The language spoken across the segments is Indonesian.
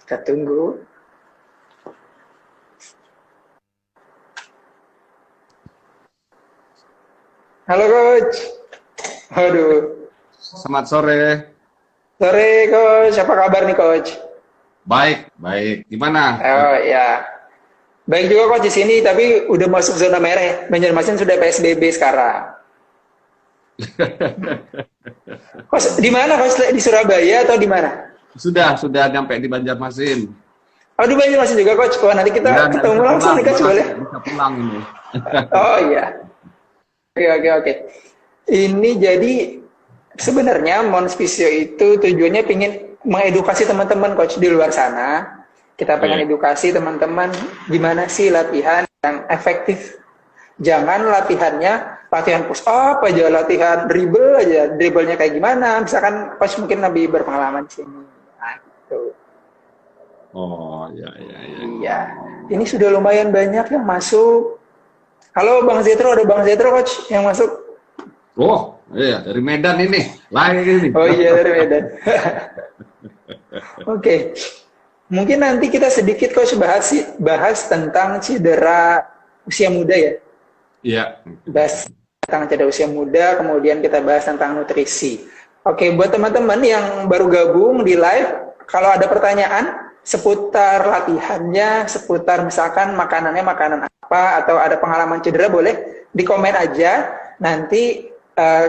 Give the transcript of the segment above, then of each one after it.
Kita tunggu. Halo Coach. Aduh. Selamat sore. Sore Coach. Apa kabar nih Coach? Baik, baik. Gimana? Oh ya. Baik juga Coach di sini, tapi udah masuk zona merah. Banjarmasin sudah PSBB sekarang. Coach, di mana Coach? Di Surabaya atau di mana? Sudah nyampe di Banjarmasin. Oh, di Banjarmasin juga Coach. Wah, nanti Ya, kita nggak ketemu bisa langsung pulang, nih Coach, gua boleh? bisa pulang ini. Oh iya. Oke. Ini jadi sebenarnya Monspisio itu tujuannya pengen mengedukasi teman-teman Coach di luar sana. Kita pengen Iya. edukasi teman-teman gimana sih latihan yang efektif. Jangan latihan push up aja, latihan dribble aja, dribblenya kayak gimana. Misalkan Coach mungkin lebih berpengalaman di sini. Nah, gitu. Oh, ya. Iya. Ini sudah lumayan banyak yang masuk. Halo Bang Zetro, ada Bang Zetro Coach yang masuk. Oh, iya, dari Medan ini. Lain ini. Oh iya, dari Medan. Oke. Mungkin nanti kita sedikit Coach bahas tentang cedera usia muda ya. Iya. Bahas tentang cedera usia muda, kemudian kita bahas tentang nutrisi. Oke, buat teman-teman yang baru gabung di live, kalau ada pertanyaan seputar latihannya, seputar misalkan makanannya makanan apa, atau ada pengalaman cedera, boleh di komen aja. Nanti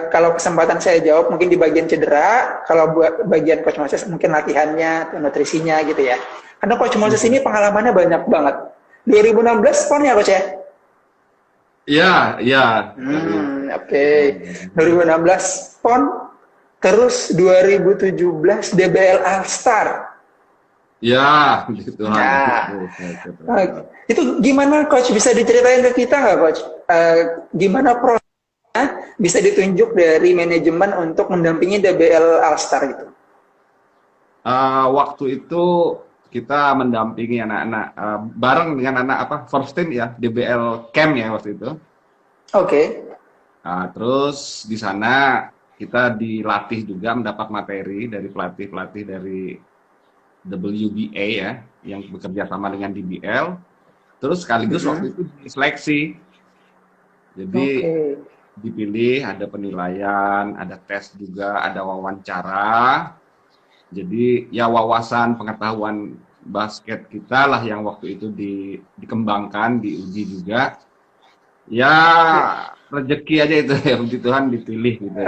kalau kesempatan saya jawab mungkin di bagian cedera, kalau buat bagian Coach Moses mungkin latihannya, nutrisinya gitu ya. Karena Coach Moses ini pengalamannya banyak banget. 2016 pon ya Coach ya? Iya. Oke. 2016 pon, terus 2017 DBL All Star. Ya, gitu. Nah, itu gimana Coach? Bisa diceritain ke kita nggak Coach? Gimana prosesnya bisa ditunjuk dari manajemen untuk mendampingi DBL All Star gitu? Waktu itu kita mendampingi anak-anak bareng dengan anak first team ya, DBL Camp ya waktu itu. Oke. Terus di sana kita dilatih juga, mendapat materi dari pelatih-pelatih dari WBA ya, yang bekerja sama dengan DBL. Terus sekaligus waktu itu diseleksi. Jadi dipilih, ada penilaian, ada tes juga, ada wawancara. Jadi ya wawasan pengetahuan basket kita lah yang waktu itu dikembangkan, diuji juga. Ya rezeki aja itu ya, puji Tuhan dipilih gitu.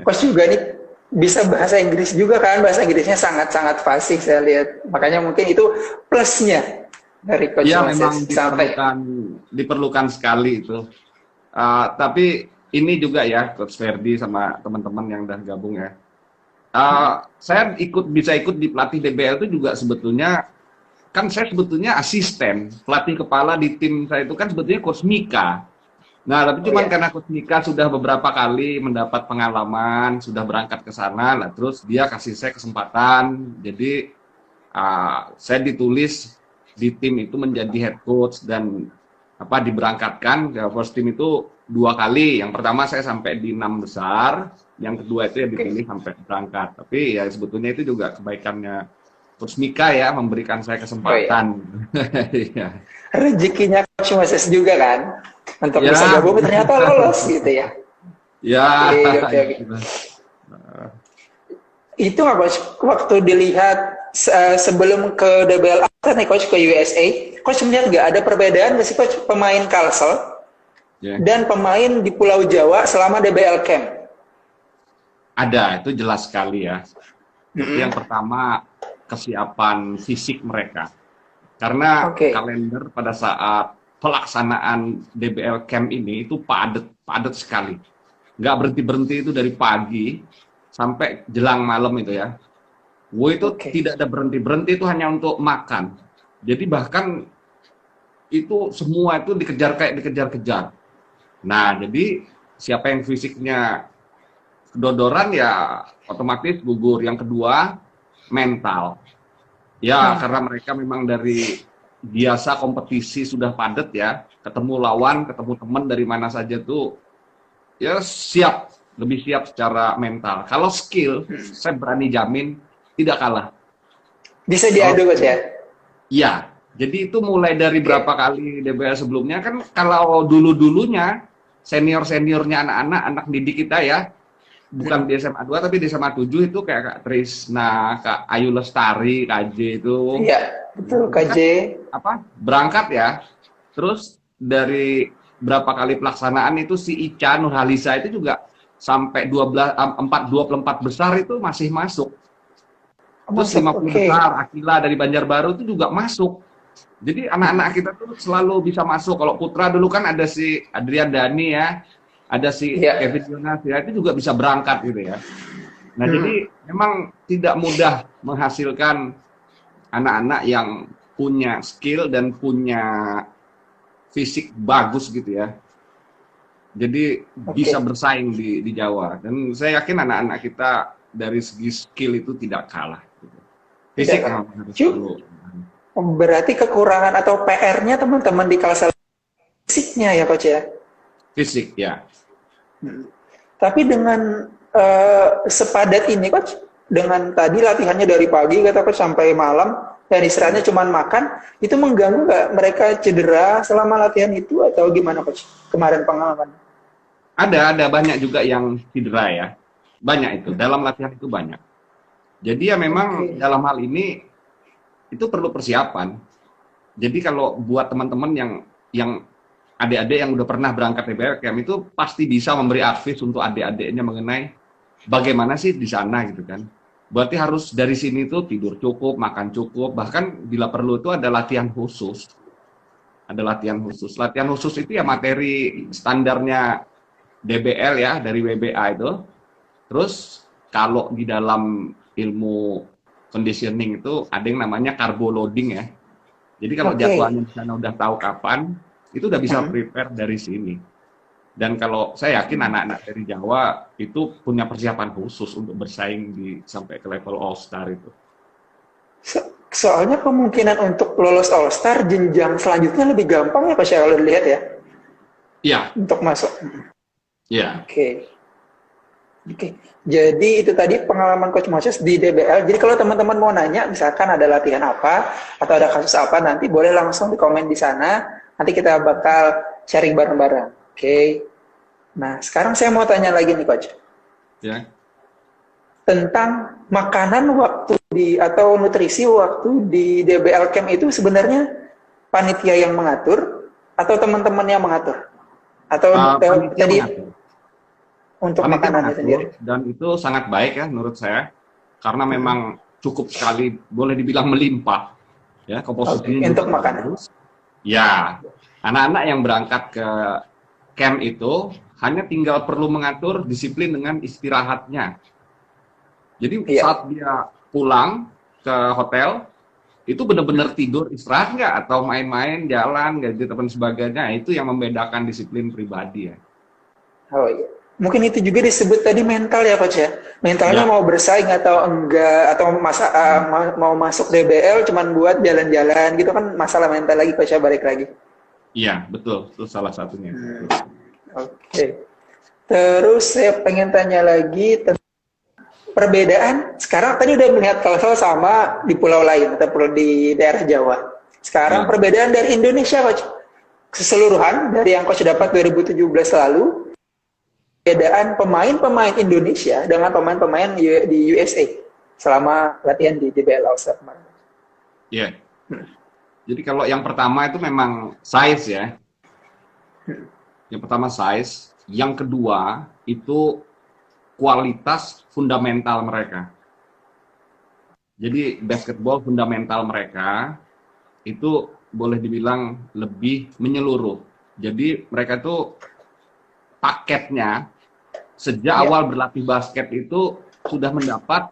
Coach juga nih bisa bahasa Inggris juga kan, bahasa Inggrisnya sangat-sangat fasih saya lihat. Makanya mungkin itu plusnya dari Coach Ya Moses memang diperlukan sekali itu. Tapi ini juga ya Coach Ferdi sama teman-teman yang udah gabung ya. Saya bisa ikut di pelatih DBL itu juga sebetulnya, kan saya sebetulnya asisten pelatih kepala di tim saya itu kan sebetulnya Coach Mika. Nah, tapi cuman karena Coach Mika sudah beberapa kali mendapat pengalaman, sudah berangkat ke sana, lah terus dia kasih saya kesempatan. Jadi saya ditulis di tim itu menjadi head coach dan diberangkatkan ke first team itu 2 kali. Yang pertama saya sampai di 6 besar, yang kedua itu ya dipilih sampai berangkat. Tapi ya sebetulnya itu juga kebaikannya Coach Mika ya, memberikan saya kesempatan. Rezekinya Coach Moses juga kan, untuk bisa gabung ternyata lolos gitu ya. Ya. Oke. Itu nggak Coach, waktu dilihat sebelum ke DBL All-Star nih Coach, ke USA, Coach melihat nggak ada perbedaan nggak sih Coach pemain Kalsel dan pemain di Pulau Jawa selama DBL Camp? Ada, itu jelas sekali ya. Yang pertama, kesiapan fisik mereka. Karena kalender pada saat pelaksanaan DBL Camp ini itu padat sekali. Nggak berhenti-berhenti itu dari pagi sampai jelang malam itu ya. Itu tidak ada berhenti-berhenti, itu hanya untuk makan. Jadi bahkan itu semua itu dikejar-kejar. Nah, jadi siapa yang fisiknya kedodoran ya otomatis gugur. Yang kedua, mental. Ya, karena mereka memang dari biasa kompetisi sudah padat ya, ketemu lawan, ketemu teman dari mana saja tuh ya siap, lebih siap secara mental. Kalau skill, saya berani jamin tidak kalah. Bisa diadu Coach ya? Iya. Jadi itu mulai dari berapa kali DBL sebelumnya kan, kalau dulu-dulunya senior-seniornya anak-anak, anak didik kita ya, bukan di SMA 2 tapi di SMA 7 itu kayak Kak Trisna, Kak Ayu Lestari, KJ itu. Iya, betul KJ. Berangkat ya. Terus dari berapa kali pelaksanaan itu si Ica Nurhalisa itu juga sampai 24 besar itu masih masuk. Terus 50 besar, Akila dari Banjarbaru itu juga masuk. Jadi anak-anak kita tuh selalu bisa masuk. Kalau putra dulu kan ada si Adrian Dhani ya, ada si Kevin Jonas ya, itu juga bisa berangkat gitu ya. Nah jadi memang tidak mudah menghasilkan anak-anak yang punya skill dan punya fisik bagus gitu ya. Jadi bisa bersaing di Jawa. Dan saya yakin anak-anak kita dari segi skill itu tidak kalah. Gitu. Fisik memang harus perlu. Berarti kekurangan atau PR-nya teman-teman di kelas fisiknya ya Coach ya? Fisik ya. Tapi dengan sepadat ini Coach, dengan tadi latihannya dari pagi kata Coach sampai malam, dan istirahatnya cuma makan, itu mengganggu nggak mereka cedera selama latihan itu atau gimana Coach? Kemarin pengalaman. Ada banyak juga yang cedera ya. Banyak itu, dalam latihan itu banyak. Jadi ya memang dalam hal ini itu perlu persiapan. Jadi kalau buat teman-teman yang adik-adik yang udah pernah berangkat DBL Camp itu pasti bisa memberi advice untuk adik-adiknya mengenai bagaimana sih di sana gitu kan. Berarti harus dari sini tuh tidur cukup, makan cukup, bahkan bila perlu itu ada latihan khusus. Ada latihan khusus. Latihan khusus itu ya materi standarnya DBL ya, dari WBA itu. Terus kalau di dalam ilmu conditioning itu ada yang namanya carbo loading ya. Jadi kalau jadwalnya di sana udah tahu kapan, itu udah bisa prepare dari sini. Dan kalau saya yakin anak-anak dari Jawa itu punya persiapan khusus untuk bersaing sampai ke level All Star itu. Soalnya kemungkinan untuk lolos All Star jenjang selanjutnya lebih gampang ya Pak Syah kalau dilihat ya? Iya. Untuk masuk. Iya. Oke. Jadi itu tadi pengalaman Coach Moses di DBL. Jadi kalau teman-teman mau nanya, misalkan ada latihan apa atau ada kasus apa, nanti boleh langsung di komen di sana. Nanti kita bakal sharing bareng-bareng. Oke. Nah, sekarang saya mau tanya lagi nih Coach. Ya. Tentang makanan waktu atau nutrisi waktu di DBL Camp itu sebenarnya panitia yang mengatur atau teman-teman yang mengatur? Atau tadi untuk makanannya sendiri. Dan itu sangat baik ya menurut saya, karena memang cukup sekali, boleh dibilang melimpah ya komposisinya untuk makanan. Ya, anak-anak yang berangkat ke camp itu hanya tinggal perlu mengatur disiplin dengan istirahatnya. Jadi saat dia pulang ke hotel itu benar-benar tidur istirahat nggak, atau main-main jalan gadget dan sebagainya, itu yang membedakan disiplin pribadi ya. Oh iya. Mungkin itu juga disebut tadi mental ya Coach ya. Mentalnya mau bersaing atau enggak, atau mau masuk DBL cuman buat jalan-jalan gitu kan, masalah mental lagi Coach ya, balik lagi. Iya, betul. Itu salah satunya. Oke. Terus saya pengen tanya lagi tentang perbedaan. Sekarang tadi udah melihat Kalsel sama di pulau lain atau di daerah Jawa. Sekarang perbedaan dari Indonesia Coach. Keseluruhan dari yang Coach dapat 2017 lalu, perbedaan pemain-pemain Indonesia dengan pemain-pemain di USA selama latihan di DBL All-Star kemarin. Iya. Jadi kalau yang pertama itu memang size ya. Yang pertama size, yang kedua itu kualitas fundamental mereka. Jadi basketball fundamental mereka itu boleh dibilang lebih menyeluruh. Jadi mereka tuh paketnya sejak awal berlatih basket itu sudah mendapat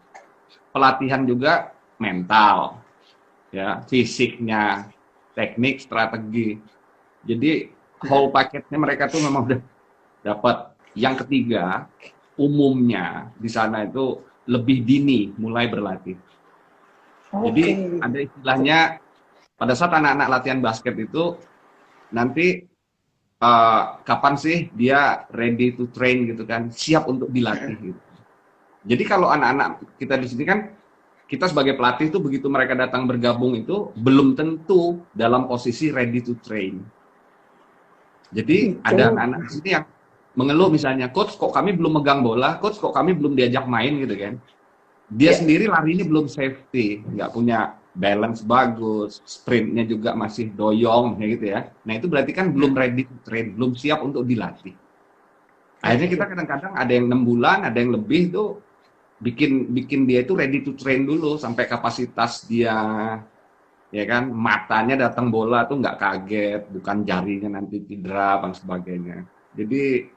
pelatihan juga mental, ya, fisiknya, teknik, strategi. Jadi whole paketnya mereka tuh memang udah dapat. Yang ketiga, umumnya di sana itu lebih dini mulai berlatih. Jadi ada istilahnya pada saat anak-anak latihan basket itu nanti kapan sih dia ready to train gitu kan, siap untuk dilatih gitu. Jadi kalau anak-anak kita di sini kan kita sebagai pelatih itu begitu mereka datang bergabung itu belum tentu dalam posisi ready to train. Jadi ada anak-anak di sini yang mengeluh misalnya, coach kok kami belum megang bola, coach kok kami belum diajak main gitu kan. Dia sendiri larinya belum safety, nggak punya balance bagus, sprintnya juga masih doyong gitu ya. Nah itu berarti kan belum ready to train, belum siap untuk dilatih. Akhirnya kita kadang-kadang ada yang 6 bulan, ada yang lebih tuh bikin dia itu ready to train dulu sampai kapasitas dia, ya kan, matanya datang bola tuh nggak kaget, bukan jarinya nanti cedera dan sebagainya. Jadi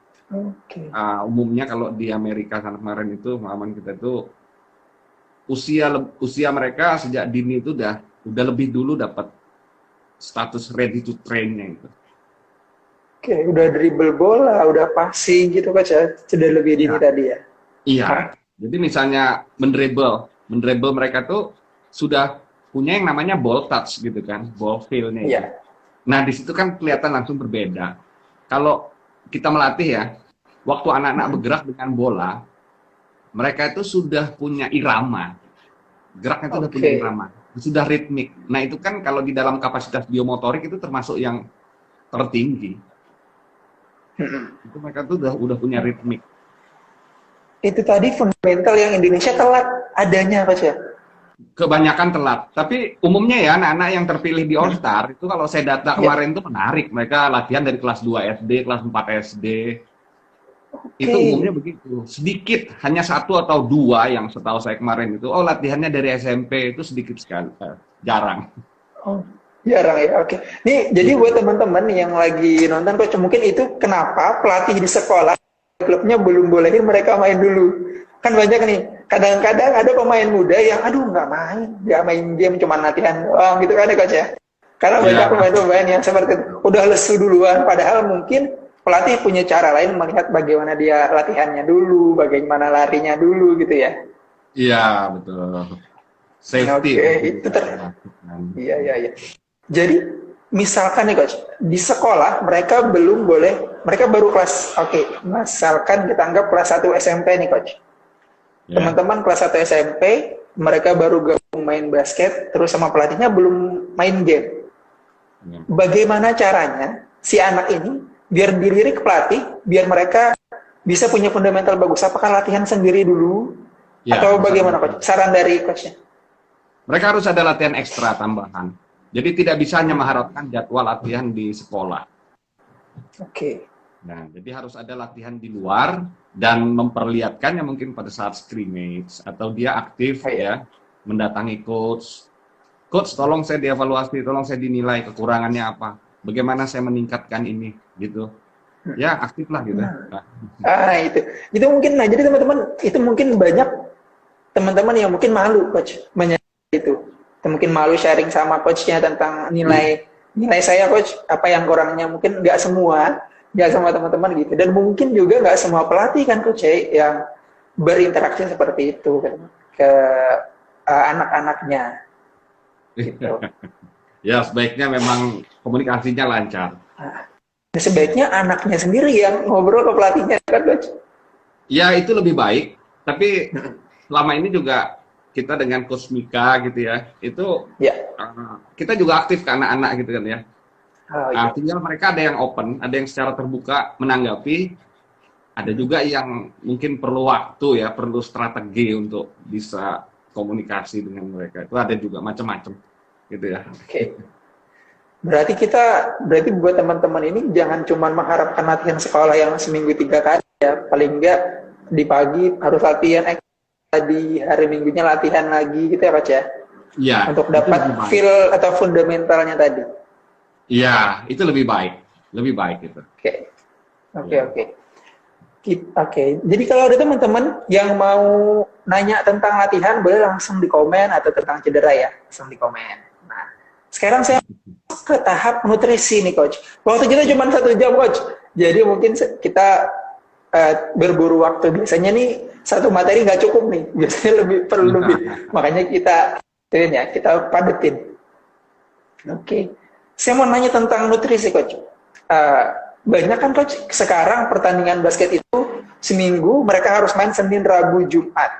umumnya kalau di Amerika sana kemarin itu pengalaman kita itu usia mereka sejak dini itu udah lebih dulu dapat status ready to train-nya itu. Oke, udah dribble bola, udah passing gitu kan ya, sudah lebih dini tadi ya. Iya. Jadi misalnya mendribble mereka tuh sudah punya yang namanya ball touch gitu kan, ball feel-nya. Iya. Nah, di situ kan kelihatan langsung berbeda. Kalau kita melatih ya, waktu anak-anak bergerak dengan bola, mereka itu sudah punya irama. Geraknya itu sudah punya irama, sudah ritmik. Nah, itu kan kalau di dalam kapasitas biomotorik itu termasuk yang tertinggi. Itu mereka tuh udah punya ritmik. Itu tadi fundamental yang Indonesia telat adanya, Coach ya? Kebanyakan telat. Tapi umumnya ya anak-anak yang terpilih di All Star itu kalau saya data kemarin itu menarik. Mereka latihan dari kelas 2 SD, kelas 4 SD. Itu umumnya begitu. Sedikit, hanya 1 atau 2 yang setahu saya kemarin itu. Oh, latihannya dari SMP itu sedikit sekali. Jarang. Oh, jarang ya. Oke. Nih, jadi buat teman-teman yang lagi nonton, Coach, mungkin itu kenapa pelatih di sekolah klubnya belum bolehin mereka main dulu. Kan banyak nih, kadang-kadang ada pemain muda yang aduh nggak main game, cuma latihan doang gitu kan ya Coach ya. Karena banyak pemain-pemain yang seperti itu, udah lesu duluan, padahal mungkin pelatih punya cara lain melihat bagaimana dia latihannya dulu, bagaimana larinya dulu gitu ya. Iya, betul. Safety. Itu Iya. Jadi misalkan nih Coach, di sekolah mereka belum boleh, mereka baru kelas, misalkan kita anggap kelas 1 SMP nih Coach. Teman-teman kelas 1 SMP, mereka baru gabung main basket, terus sama pelatihnya belum main game. Bagaimana caranya si anak ini biar dilirik pelatih, biar mereka bisa punya fundamental bagus? Apakah latihan sendiri dulu? Atau bagaimana Coach? Saran dari Coachnya? Mereka harus ada latihan ekstra tambahan. Jadi tidak bisa hanya mengharapkan jadwal latihan di sekolah. Nah, jadi harus ada latihan di luar dan memperlihatkannya mungkin pada saat scrimmage atau dia aktif ya, mendatangi coach. Coach, tolong saya dievaluasi, tolong saya dinilai kekurangannya apa, bagaimana saya meningkatkan ini, gitu. Ya aktif lah gitu. Itu mungkin. Nah, jadi teman-teman, itu mungkin banyak teman-teman yang mungkin malu Coach itu. Mungkin malu sharing sama coachnya tentang nilai saya Coach, apa yang kurangnya, mungkin nggak semua teman-teman gitu, dan mungkin juga nggak semua pelatih kan Coach yang berinteraksi seperti itu kan ke anak-anaknya gitu. Ya sebaiknya memang komunikasinya lancar. Sebaiknya anaknya sendiri yang ngobrol ke pelatihnya kan Coach. Ya itu lebih baik, tapi selama ini juga kita dengan Coach Mika gitu ya, itu kita juga aktif ke anak-anak gitu kan ya. Tinggal mereka ada yang open, ada yang secara terbuka menanggapi, ada juga yang mungkin perlu waktu ya, perlu strategi untuk bisa komunikasi dengan mereka. Itu ada juga macam-macam gitu ya. Berarti buat teman-teman ini jangan cuma mengharapkan latihan sekolah yang seminggu 3 kali ya, paling enggak di pagi harus latihan, di hari Minggunya latihan lagi gitu ya Coach ya? Iya. Untuk dapat feel atau fundamentalnya tadi. Iya, itu lebih baik itu. Oke. Jadi kalau ada teman-teman yang mau nanya tentang latihan, boleh langsung di komen, atau tentang cedera ya, langsung di komen. Nah, sekarang saya ke tahap nutrisi nih Coach. Waktu kita cuma 1 jam Coach, jadi mungkin kita berburu waktu. Biasanya nih 1 materi nggak cukup nih, biasanya perlu lebih. Makanya kita padetin. Saya mau nanya tentang nutrisi Coach. Banyak kan Coach, sekarang pertandingan basket itu seminggu mereka harus main Senin, Rabu, Jumat.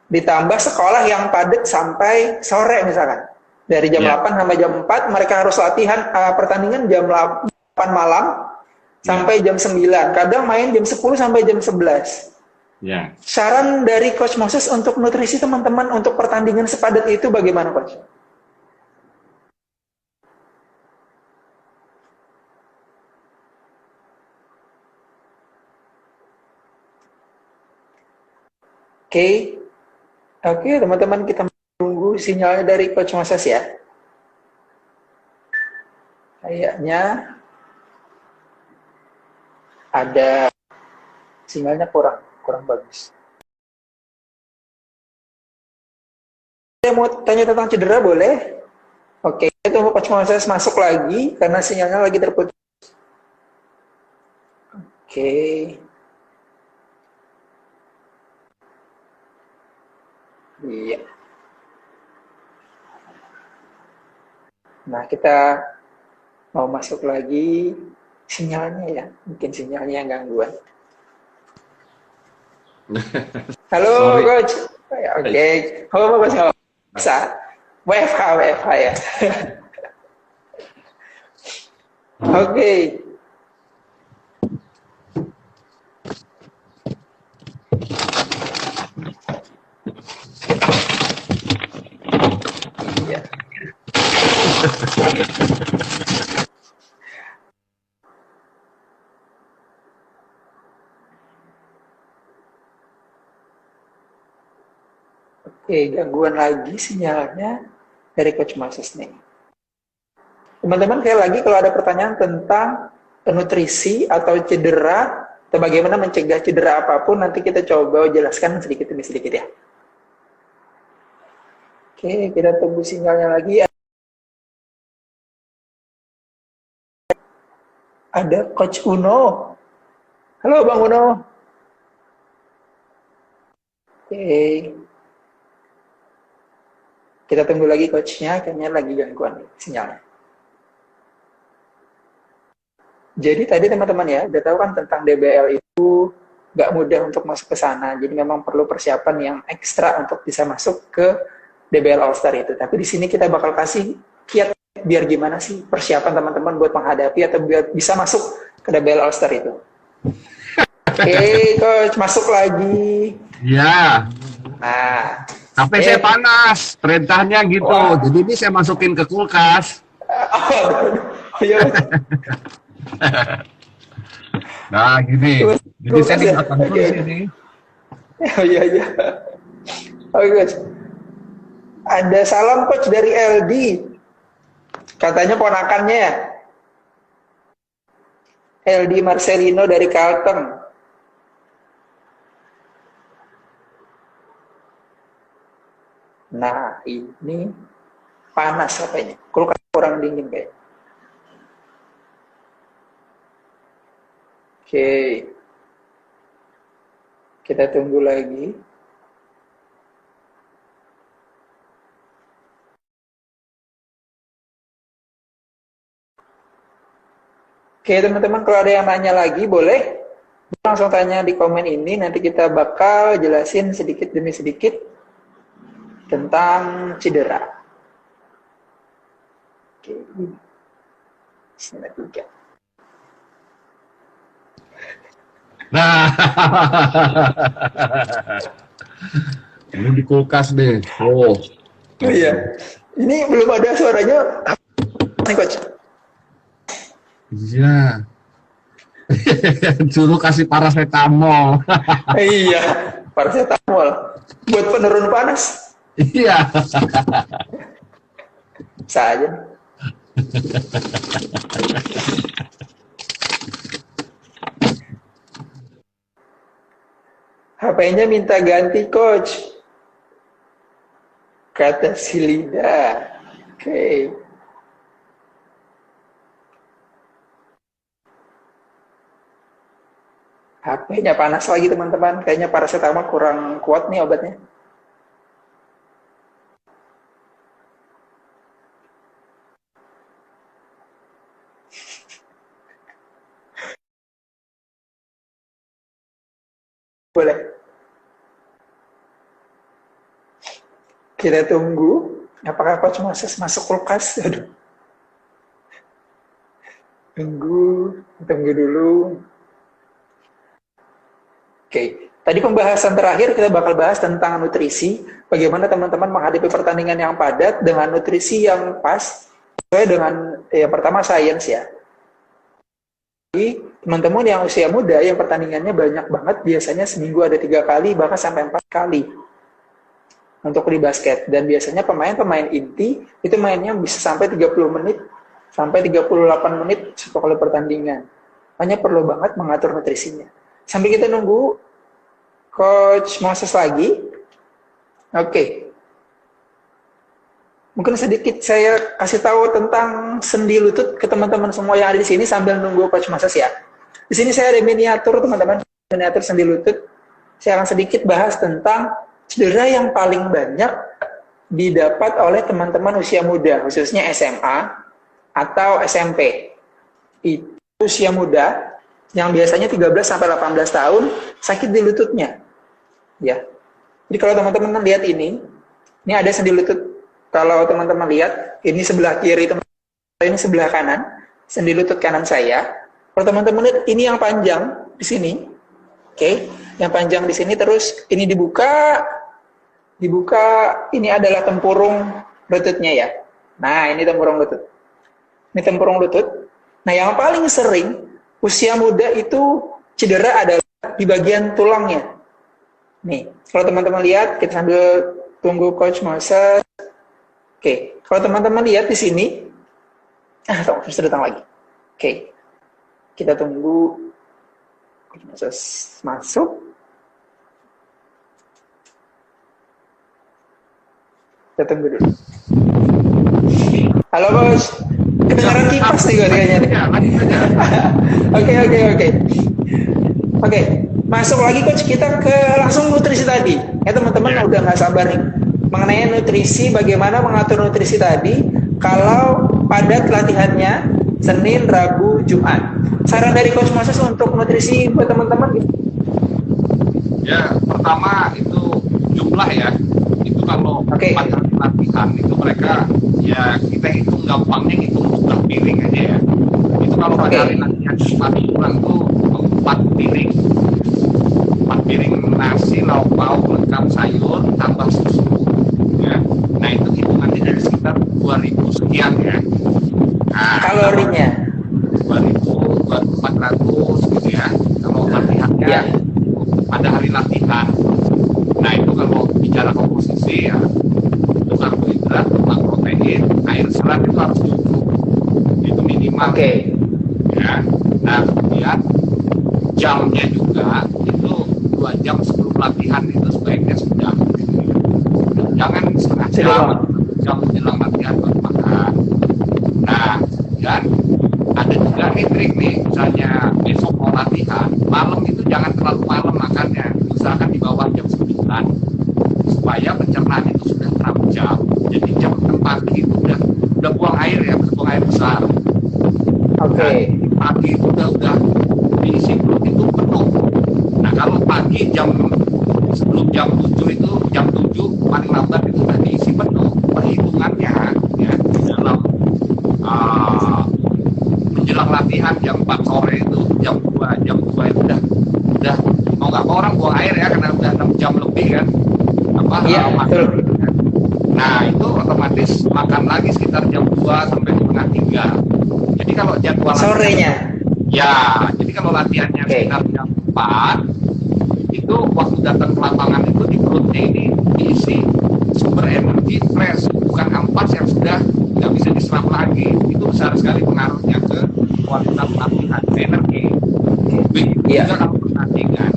Ditambah sekolah yang padat sampai sore misalkan. Dari jam 8 sampai jam 4 mereka harus latihan pertandingan jam 8 malam sampai jam 9. Kadang main jam 10 sampai jam 11. Saran dari Coach Moses untuk nutrisi teman-teman untuk pertandingan sepadat itu bagaimana, Coach? Oke, teman-teman, kita tunggu sinyalnya dari Coach Moses ya. Kayaknya ada sinyalnya kurang bagus. Saya mau tanya tentang cedera boleh? Oke, tunggu Coach Moses masuk lagi karena sinyalnya lagi terputus. Oke. Iya. Nah, kita mau masuk lagi sinyalnya ya. Mungkin sinyalnya gangguan. Halo, Coach. Oke. Halo, Coach. Bisa. WFH ya. Oke. Iya. Oke, gangguan lagi sinyalnya dari Coach Moses nih. Teman-teman, sekali lagi kalau ada pertanyaan tentang nutrisi atau cedera atau bagaimana mencegah cedera apapun, nanti kita coba jelaskan sedikit demi sedikit ya. Oke, kita tunggu sinyalnya lagi. Ada Coach Uno. Halo Bang Uno. Oke. Kita tunggu lagi coachnya, kayaknya lagi gangguan sinyalnya. Jadi tadi teman-teman ya, udah tahu kan tentang DBL itu nggak mudah untuk masuk ke sana. Jadi memang perlu persiapan yang ekstra untuk bisa masuk ke DBL All Star itu. Tapi di sini kita bakal kasih kiat biar gimana sih persiapan teman-teman buat menghadapi atau biar bisa masuk ke DBL All Star itu. Oke, Coach, masuk lagi. Ya. Nah, HP saya panas, perintahnya gitu. Wah. Jadi ini saya masukin ke kulkas. Oh iya. Nah, gini. Jadi saya di belakang terus ini. Oh iya. Oke, Coach. Ada salam Coach dari LD. Katanya ponakannya ya. LD Marcelino dari Kalteng. Nah, ini panas apanya. Kulkas kurang dingin kayak. Oke. Kita tunggu lagi. Oke, teman-teman, kalau ada yang nanya lagi, boleh langsung tanya di komen ini. Nanti kita bakal jelasin sedikit demi sedikit tentang cedera. Oke, ini. Nah, ini di kulkas deh. Oh iya. Ini belum ada suaranya. Nih, Coach. Iya. Suruh kasih paracetamol. Iya, paracetamol buat penurun panas. Iya. Bisa aja. HP-nya minta ganti, Coach. Kata si Lida. Oke. HP-nya panas lagi, teman-teman. Kayaknya paracetamol kurang kuat nih obatnya. Boleh. Kita tunggu. Apakah Coach Moses masuk kulkas? Aduh. Tunggu dulu. Oke, tadi pembahasan terakhir kita bakal bahas tentang nutrisi. Bagaimana teman-teman menghadapi pertandingan yang padat dengan nutrisi yang pas, sesuai dengan yang pertama sains ya. Jadi teman-teman yang usia muda yang pertandingannya banyak banget, biasanya seminggu ada 3 kali bahkan sampai 4 kali untuk di basket. Dan biasanya pemain-pemain inti itu mainnya bisa sampai 30 menit sampai 38 menit satu kali pertandingan. Hanya perlu banget mengatur nutrisinya. Sambil kita nunggu Coach Moses lagi. Oke. Mungkin sedikit saya kasih tahu tentang sendi lutut ke teman-teman semua yang ada di sini sambil nunggu Coach Moses ya. Di sini saya ada miniatur teman-teman, miniatur sendi lutut. Saya akan sedikit bahas tentang cedera yang paling banyak didapat oleh teman-teman usia muda, khususnya SMA atau SMP. Itu usia muda yang biasanya 13 sampai 18 tahun sakit di lututnya. Ya. Jadi kalau teman-teman lihat ini ada sendi lutut. Kalau teman-teman lihat, ini sebelah kiri, ini sebelah kanan, sendi lutut kanan saya. Kalau teman-teman lihat, ini yang panjang di sini. Oke, yang panjang di sini, terus ini dibuka, ini adalah tempurung lututnya ya. Nah, ini tempurung lutut. Ini tempurung lutut. Nah, yang paling sering usia muda itu cedera adalah di bagian tulangnya. Nih, kalau teman-teman lihat, kita sambil tunggu Coach Moses. Oke, kalau teman-teman lihat di sini, harus datang lagi. Oke, kita tunggu Coach Moses masuk. Kita tunggu dulu. Halo Coach, kedengaran kipas nih kayaknya. Oke, masuk lagi Coach, kita ke langsung nutrisi tadi. Ya teman-teman udah nggak sabar nih. Mengenai nutrisi, bagaimana mengatur nutrisi tadi kalau padat latihannya Senin, Rabu, Jumat. Saran dari Coach Moses untuk nutrisi buat teman-teman gitu? Ya, pertama itu jumlah ya. Itu kalau padat latihan itu mereka ya kita hitung gampangnya hitung jumlah piring aja ya. Itu kalau pada hari latihan 4 bulan tuh 4 piring. 4 piring nasi, lauk pauk lengkap sayur tambah susu. Ya. Nah itu hitungannya dari sekitar 2000 sekian ya. Nah, kalorinya 2000, 2400 gitu ya. Kalau latihannya pada hari latihan. Nah itu kalau bicara komposisi ya, itu karbohidrat, lemak, protein, air, serat itu harus cukup. Itu minimal. Ya. Nah kemudian jamnya juga itu 2 jam sebelum latihan itu sebaiknya sudah. Jangan setengah jam menjelang latihan baru makan. Nah, dan ada juga nih trik nih, misalnya besok mau latihan, malam itu jangan terlalu malam makannya, usahakan di bawah jam 9 supaya pencernaan itu sudah terancam. Jadi jam 6 pagi itu udah buang air ya, buang air besar. Pagi itu udah diisi perut itu penuh. Nah kalau pagi sebelum jam 7 itu jam 7 paling lambat itu udah diisi penuh. Perhitungannya ya dalam menjelang latihan jam 4 sore itu jam 2 itu udah mau nggak mau orang buang air ya karena udah 6 jam lebih kan makan. Nah itu otomatis makan lagi sekitar jam 2 sampai setengah 3. Jadi kalau jadwal sorenya ya, jadi kalau latihannya sekitar jam 4 itu waktu datang ke lapangan itu di perutnya ini diisi sumber energi fresh, bukan ampas yang sudah nggak bisa diserap lagi. Itu besar sekali pengaruhnya ke kualitas latihan, energi. Juga kalau pertandingan.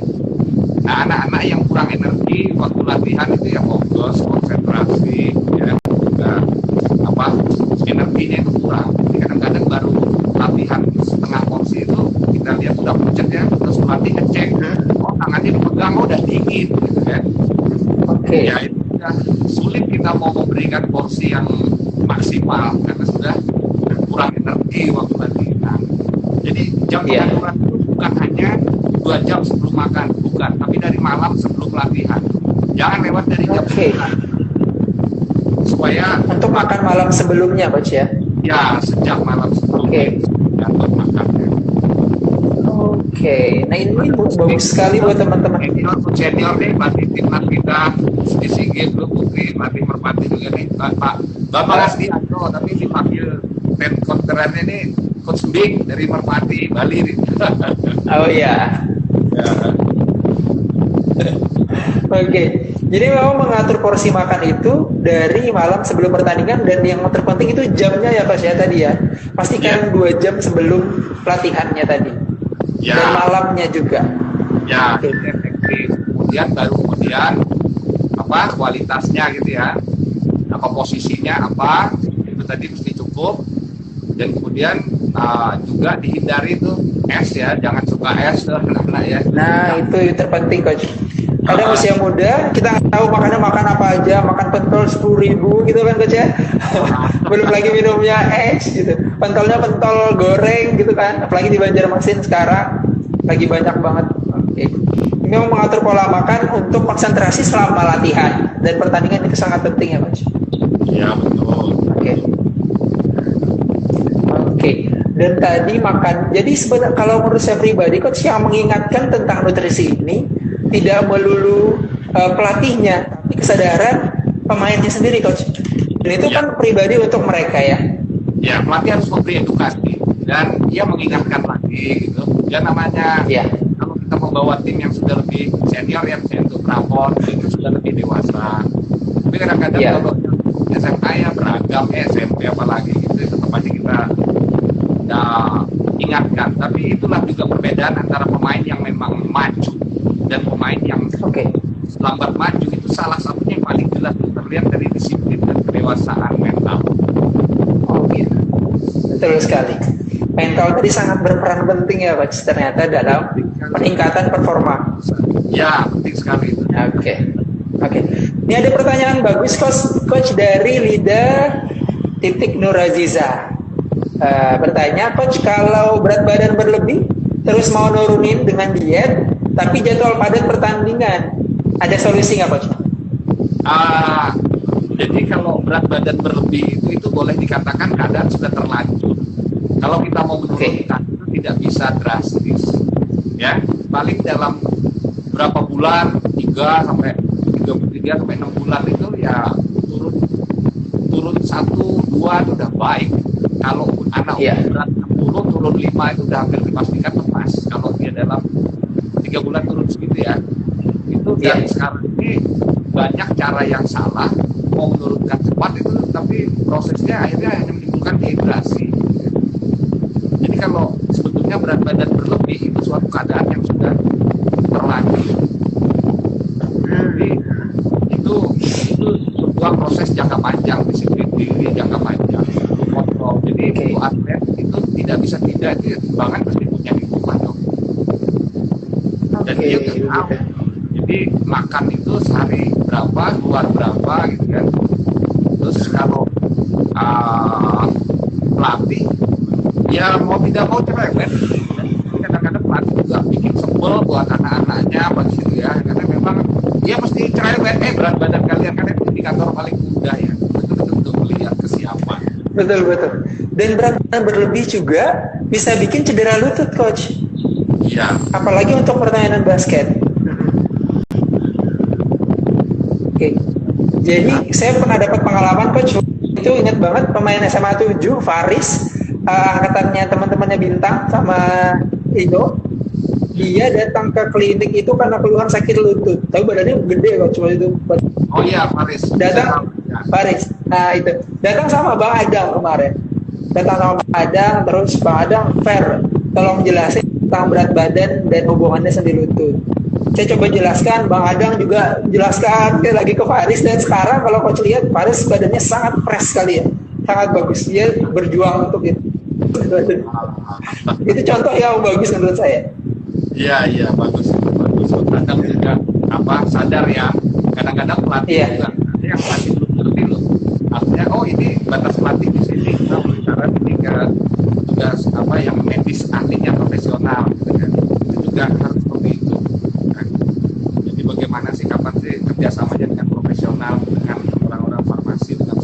Nah anak-anak yang kurang energi waktu latihan itu ya fokus, konsentrasi, ya juga energinya itu kurang. Jadi kadang-kadang baru latihan setengah porsi itu kita lihat udah pucet ya, terus pelatih ngecek, tangannya dipegang, udah dingin gitu kan. Ya itu udah sulit kita mau memberikan porsi yang maksimal karena sudah kurang energi waktu latihan. Jadi jam pengaturan itu bukan hanya 2 jam sebelum makan, bukan, tapi dari malam sebelum latihan. Jangan lewat dari jam 9. supaya untuk makan malam sebelumnya, Coach ya? Ya, sejak malam sebelumnya untuk makannya. Oke, nah ini bagus sekali buat teman-teman. Senior nih, pelatih timnas kita di SEA Games, Putri, pelatih merpati juga nih, Pak Bapak Asdianto, tapi dipanggil ten konterannya nih Coach Big dari Merpati, Bali nih. Oh iya. Ya. Oke, jadi memang mengatur porsi makan itu dari malam sebelum pertandingan, dan yang terpenting itu jamnya ya Coach ya tadi ya. Pastikan 2 jam sebelum pelatihannya tadi. Ya. Dan malamnya juga. Ya, efektif. Kemudian apa kualitasnya gitu ya. Apa posisinya apa, itu tadi mesti cukup. Dan kemudian juga dihindari tuh es ya, jangan suka es tuh anak-anak ya. Nah, itu terpenting Coach. Kadang usia muda, kita nggak tahu makannya makan apa aja, makan pentol 10.000 gitu kan Coach ya. Belum lagi minumnya es gitu. Pentolnya pentol goreng gitu kan, apalagi di Banjarmasin sekarang lagi banyak banget. Oke. Ini memang mengatur pola makan untuk konsentrasi selama latihan dan pertandingan itu sangat penting ya Coach. Iya betul. Oke. Dan tadi makan. Jadi sebenarnya kalau menurut saya pribadi Coach yang mengingatkan tentang nutrisi ini tidak melulu pelatihnya, tapi kesadaran pemainnya sendiri Coach. Dan itu kan pribadi untuk mereka ya. Ya, pelatih harus memberi edukasi dan dia mengingatkan lagi gitu. Ya namanya kalau kita membawa tim yang sudah lebih senior ya, untuk prapon itu sudah lebih dewasa. Tapi kadang-kadang kalau SMA ya beragam SMP apalagi gitu, tetap aja kita ingatkan. Tapi itulah juga perbedaan antara pemain yang memang maju dan pemain yang lambat maju. Itu salah satunya yang paling jelas terlihat dari disiplin dan kedewasaan mental. Oh gitu, betul sekali. Mental tadi sangat berperan penting ya Coach ternyata dalam peningkatan performa. Ya, penting sekali itu. Oke. Ini ada pertanyaan bagus Coach dari Lida Titik Nuraziza. Bertanya, Coach, kalau berat badan berlebih terus mau nurunin dengan diet tapi jadwal padat pertandingan, ada solusi nggak Coach? Jadi kalau berat badan berlebih itu boleh dikatakan keadaan sudah terlanjur. Kalau kita mau menurunkan itu tidak bisa drastis, ya. Paling dalam berapa bulan, 3 sampai 6 bulan itu ya turun 1-2 itu udah baik. Kalau anak berat 60 turun 5 itu udah hampir dipastikan lepas. Kalau dia dalam 3 bulan turun segitu ya. Itu dan sekarang ini banyak cara yang salah mau menurunkan cepat itu, tapi prosesnya akhirnya hanya menimbulkan dehidrasi. Jadi kalau sebetulnya berat badan berlebih itu suatu keadaan yang sudah terlanjur. Jadi itu sebuah proses jangka panjang, disiplin diri jangka panjang, kontrol. Jadi untuk atlet itu tidak bisa tidak, itu timbangan pasti punya hitungan dong. Dan dia tahu. Jadi makan itu sehari berapa, keluar berapa gitu kan. Terus kalau pelatih ya mau tidak mau cerewet. Kadang-kadang pelatih juga bikin sebel buat anak-anaknya apa gitu ya, karena memang dia mesti cerewet. Berat badan kalian kan itu indikator paling mudah ya, betul-betul untuk melihat kesiapan. Betul. Dan berat badan berlebih juga bisa bikin cedera lutut Coach. Iya. Apalagi untuk pertandingan basket. Jadi saya pernah dapat pengalaman Coach, itu ingat banget pemain SMA 7 Faris, angkatannya teman-temannya Bintang sama Indo. Dia datang ke klinik itu karena keluhan sakit lutut. Tahu badannya gede Coach itu. Oh iya Faris. Faris. Nah itu. Datang sama Bang Adang kemarin. Terus Bang Adang fair, tolong jelasin tentang berat badan dan hubungannya sendi lutut. Saya coba jelaskan, Bang Adang juga jelaskan lagi ke Faris, dan sekarang kalau Coach lihat Faris badannya sangat fresh sekali ya, sangat bagus, dia berjuang untuk itu. Itu contoh yang bagus menurut saya. Iya bagus. Kadang juga sadar ya, kadang-kadang pelatih juga ada yang pelatih belum ngerti loh. Artinya ini batas pelatih di sini, kita berbicara ketika tugas yang medis ahlinya profesional gitu kan. Itu juga harus seperti itu. Jadi bagaimana sih, kapan sih kerjasamanya dengan profesional, dengan orang-orang farmasi, dengan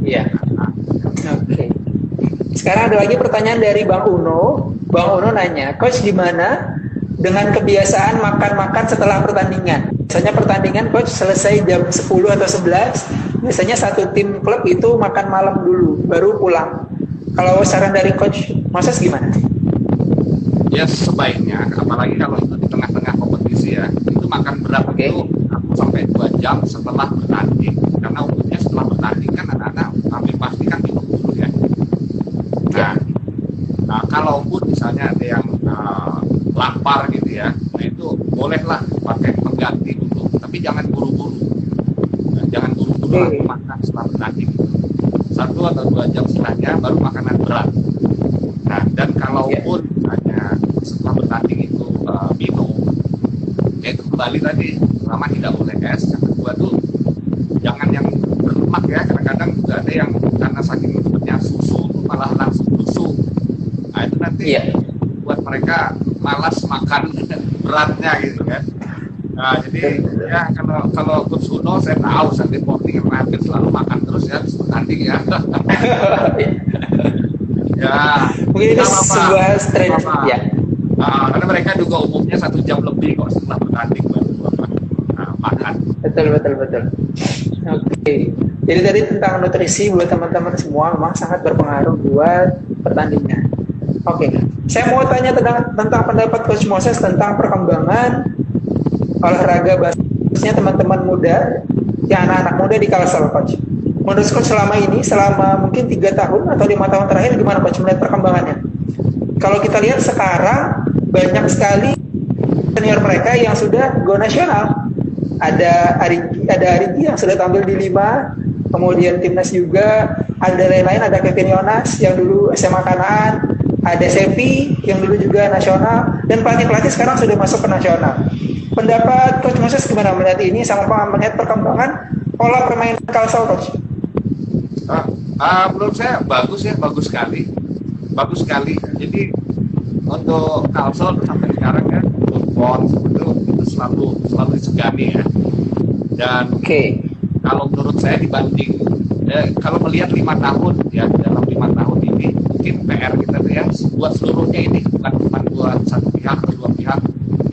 Iya. Oke. Sekarang ada lagi pertanyaan dari Bang Uno. Bang Uno nanya, Coach gimana dengan kebiasaan makan-makan setelah pertandingan? Biasanya pertandingan Coach selesai jam 10 atau 11, biasanya satu tim klub itu makan malam dulu, baru pulang. Kalau saran dari Coach Moses gimana? Ya sebaiknya, apalagi kalau itu di tengah-tengah kompetisi ya, itu makan berat itu 1 sampai 2 jam setelah bertanding. Karena umumnya setelah bertanding kan anak-anak hampir pasti kan minum dulu ya. Nah, kalaupun misalnya ada yang lapar gitu ya, nah itu bolehlah pakai pengganti dulu, tapi jangan buru-buru. Nah, jangan buru-buru makan setelah bertanding. 1 atau 2 jam setelahnya baru makanan berat. Nah, dan kalaupun misalnya setelah bertanding itu minum, ya itu kembali tadi, pertama tidak boleh es, yang kedua tuh jangan yang berlemak ya, kadang-kadang juga ada yang karena saking sepertinya susu tuh malah langsung susu. Nah itu nanti buat mereka malas makan beratnya gitu kan. Nah jadi ya kalau Coach Uno saya tahu Sunday morning yang hampir selalu makan terus ya habis bertanding ya. Ya mungkin itu sebuah strategi ya. Karena mereka juga umumnya 1 jam lebih kok setelah bertanding baru makan. Betul. Oke. Jadi tadi tentang nutrisi buat teman-teman semua memang sangat berpengaruh buat pertandingan. Oke. Saya mau tanya tentang pendapat Coach Moses tentang perkembangan olahraga basisnya teman-teman muda, ya anak-anak muda di Kalsel, Coach. Menurut Coach selama mungkin 3 tahun atau 5 tahun terakhir gimana Coach melihat perkembangannya? Kalau kita lihat sekarang banyak sekali senior mereka yang sudah go nasional. Ada Arigi yang sudah tampil di 5, kemudian timnas juga, ada lain-lain, ada Kevin Yonas yang dulu SMA Kanaan, ada Sepi yang dulu juga nasional, dan pelatih-pelatih sekarang sudah masuk ke nasional. Pendapat Coach Moses gimana melihat ini sama melihat perkembangan pola permainan Kalsel, Coach? Menurut saya bagus sekali. Jadi untuk Kalsel sampai sekarang ya PON itu selalu disegani ya. Dan kalau menurut saya dibanding kalau melihat 5 tahun ya, dalam 5 tahun ini mungkin PR kita tuh ya buat seluruhnya ini, bukan cuma buat satu pihak atau 2 pihak,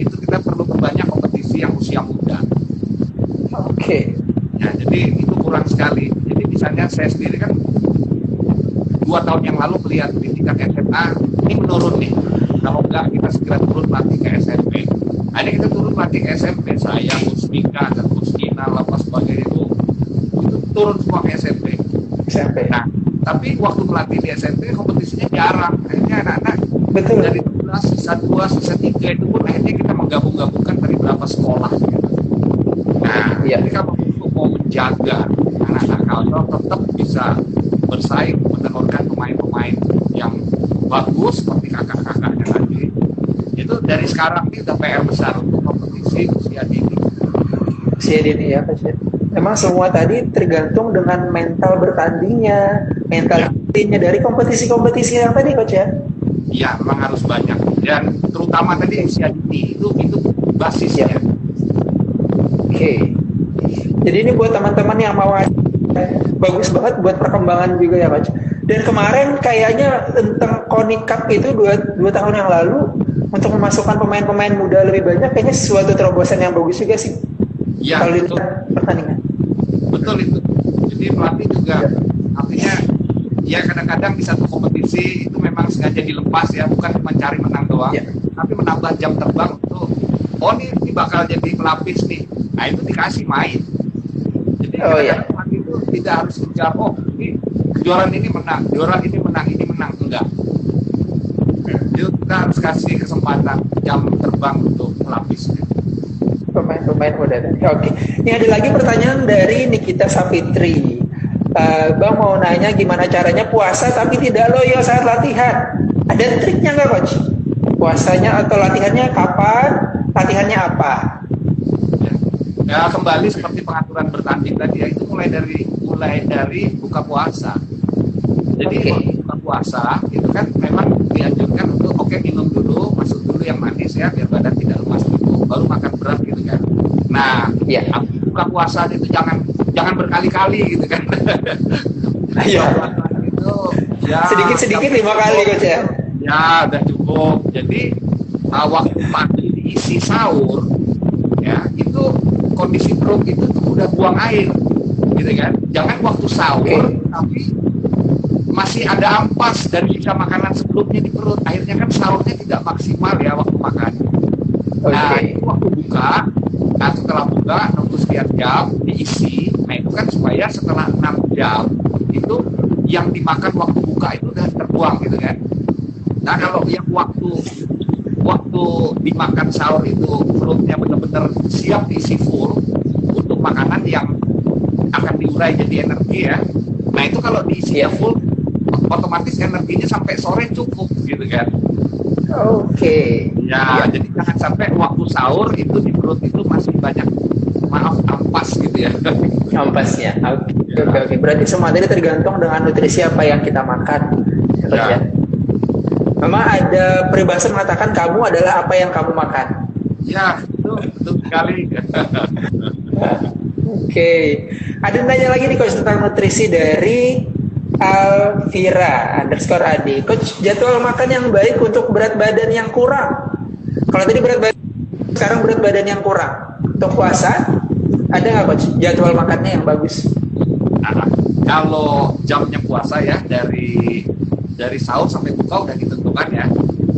itu kita perlu perbanyak kompetisi yang usia muda. Ya, jadi itu kurang sekali. Jadi misalnya saya sendiri kan 2 tahun yang lalu melihat di tingkat SMA ini menurun nih. Kalau enggak kita segera turun latih ke SMP. Ada kita turun latih ke SMP, saya, Coach Mika, dan Coach Nina, apa sebagainya itu turun semua ke SMP. Nah, tapi waktu melatih di SMP kompetisinya jarang. Akhirnya anak-anak dari 12, sisa 2, sisa 3 itu pun akhirnya kita menggabung-gabungkan dari beberapa sekolah. Gitu. Nah, jadi kalau untuk mau menjaga anak-anak Kalsel tetap bisa bersaing menelurkan pemain-pemain yang bagus seperti kakak-kakaknya tadi, itu dari sekarang ini udah PR besar untuk kompetisi usia dini ya Coach. Memang semua tadi tergantung dengan mental bertandingnya, mental dari kompetisi-kompetisi yang tadi Coach ya. Iya, memang harus banyak, dan terutama tadi usia dini itu basisnya. Jadi ini buat teman-teman yang mau, bagus banget buat perkembangan juga ya Coach. Dan kemarin kayaknya tentang KONI Cup itu 2 tahun yang lalu untuk memasukkan pemain-pemain muda lebih banyak, kayaknya sesuatu terobosan yang bagus juga sih. Ya, kalau itu pertandingan. Betul itu. Jadi pelatih juga artinya ya kadang-kadang di satu kompetisi itu memang sengaja dilepas ya, bukan cuma cari menang doang, tapi menambah jam terbang untuk ini bakal jadi pelapis nih. Nah itu dikasih main. Jadi pelatih itu tidak harus kejar ini kejuaraan ini menang, enggak. Jadi kita harus kasih kesempatan jam terbang untuk pelapisnya. Pemain-pemain muda. Ini ada lagi pertanyaan dari Nikita Sapitri. Bang mau nanya gimana caranya puasa tapi tidak loyo saat latihan. Ada triknya nggak Coach? Puasanya atau latihannya kapan? Latihannya apa? Ya kembali seperti pengaturan bertanding tadi ya, itu mulai dari buka puasa. Jadi buka puasa itu kan memang dianjurkan untuk minum dulu, masuk dulu yang manis ya biar badan tidak lemas dulu, baru makan berat gitu kan. Nah, buka puasa itu jangan berkali-kali gitu kan. Iya. Itu ya sedikit-sedikit 5 kali coach ya. Ya udah cukup. Jadi waktu pagi diisi sahur ya, itu kondisi perut itu tuh udah buang air gitu kan. Jangan waktu sahur tapi masih ada ampas dari sisa makanan sebelumnya di perut. Akhirnya kan sahurnya tidak maksimal ya waktu makan. Nah, itu waktu buka, nah setelah buka nunggu sekian jam diisi. Nah itu kan supaya setelah 6 jam itu yang dimakan waktu buka itu udah terbuang gitu kan. Nah kalau yang waktu dimakan sahur itu perutnya benar-benar siap diisi full untuk makanan yang akan diurai jadi energi ya. Nah itu kalau diisinya full, otomatis energinya sampai sore cukup gitu kan. Ya, jadi jangan sampai waktu sahur itu di perut itu masih banyak ampas gitu ya. Ampasnya. Oke. Berarti semua tadi tergantung dengan nutrisi apa yang kita makan. Ya. Memang ada peribahasa mengatakan kamu adalah apa yang kamu makan. Ya, itu betul sekali. Oke. Ada nanya lagi nih coach tentang nutrisi dari Alvira _Adi. Coach, jadwal makan yang baik untuk berat badan yang kurang. Kalau tadi berat badan, sekarang berat badan yang kurang. Untuk puasa, ada nggak coach jadwal makannya yang bagus? Nah, kalau jamnya puasa ya dari sahur sampai buka udah ditentukan ya.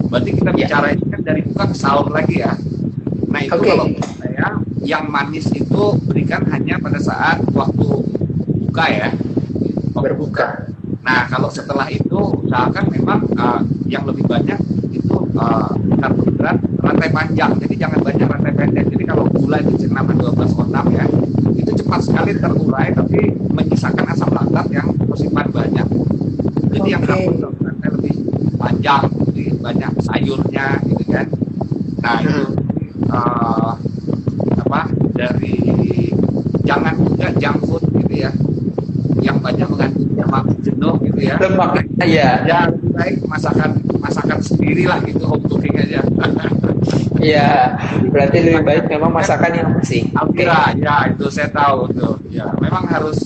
Berarti kita bicara ini kan dari buka ke sahur lagi ya. Nah itu kalau saya yang manis itu berikan hanya pada saat waktu buka ya. Berbuka. Nah kalau setelah itu usahakan memang yang lebih banyak itu karbohidrat rantai panjang. Jadi jangan banyak rantai pendek. Jadi kalau gula itu 6 12 6 ya, itu cepat sekali terurai tapi menyisakan asam laktat yang tersimpan banyak. Jadi yang karbohidratnya lebih panjang, jadi banyak sayurnya gitu kan. Nah itu dari jangan juga junk food gitu ya, yang banyak mengandung lemak jenuh gitu ya. Lemak ya. Ya lebih baik masakan sendiri lah gitu, home cooking aja. Iya, berarti lebih baik memang masakan yang bersih. Alvira, ya itu saya tahu tuh. Ya memang harus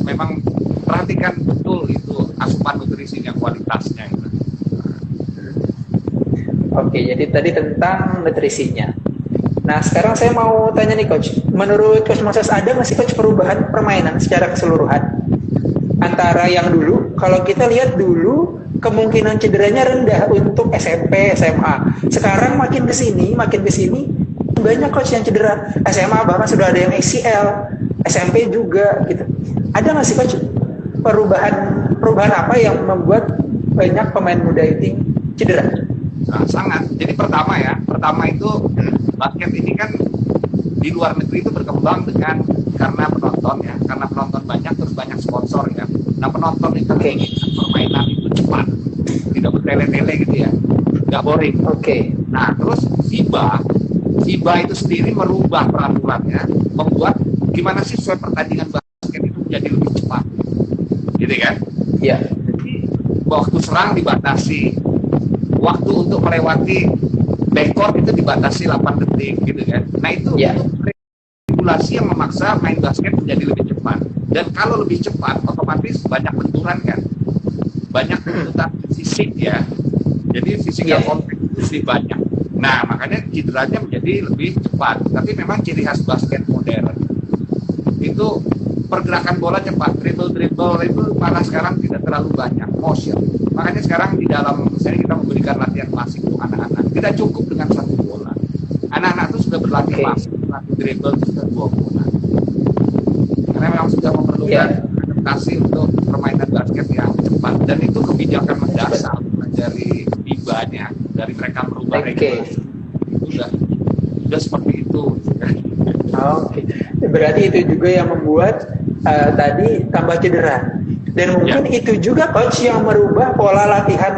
perhatikan betul itu asupan nutrisinya, kualitasnya itu. Oke, jadi tadi tentang nutrisinya. Nah, sekarang saya mau tanya nih coach. Menurut Coach Moses ada nggak sih coach perubahan permainan secara keseluruhan? Antara yang dulu, kalau kita lihat dulu kemungkinan cederanya rendah untuk SMP, SMA. Sekarang makin ke sini banyak coach yang cedera. SMA bahkan sudah ada yang ACL, SMP juga gitu. Ada nggak sih coach perubahan apa yang membuat banyak pemain muda ini cedera? Nah, sangat. Jadi pertama itu basket ini kan di luar negeri itu berkembang karena penonton ya, karena penonton banyak terus banyak sponsor ya. Nah penonton itu menginginkan permainan itu cepat, tidak bertele-tele gitu ya, nggak boring. Nah terus FIBA itu sendiri merubah peraturannya, membuat gimana sih supaya pertandingan basket itu menjadi lebih cepat, gitu kan? Iya. Jadi waktu serang dibatasi, waktu untuk melewati backcourt itu dibatasi 8 detik gitu kan. Nah itu regulasi yang memaksa main basket menjadi lebih cepat. Dan kalau lebih cepat otomatis banyak benturan kan, banyak tuntutan fisik ya. Jadi physical contact itu lebih banyak. Nah makanya cederanya menjadi lebih cepat. Tapi memang ciri khas basket modern itu pergerakan bola cepat, dribble malah sekarang tidak terlalu banyak, motion. Makanya sekarang di dalam misalnya kita memberikan latihan klasik untuk anak-anak, tidak cukup dengan satu bola. Anak-anak itu sudah berlatih klasik, berlatih dribble itu sudah 2 bola. Karena memang sudah memerlukan adaptasi untuk permainan basket yang cepat, dan itu kebijakan mendasar dari FIBA-nya, dari mereka merubah regulasi. Itu sudah seperti itu. Berarti itu juga yang membuat tadi tambah cedera. Dan mungkin itu juga coach yang merubah pola latihan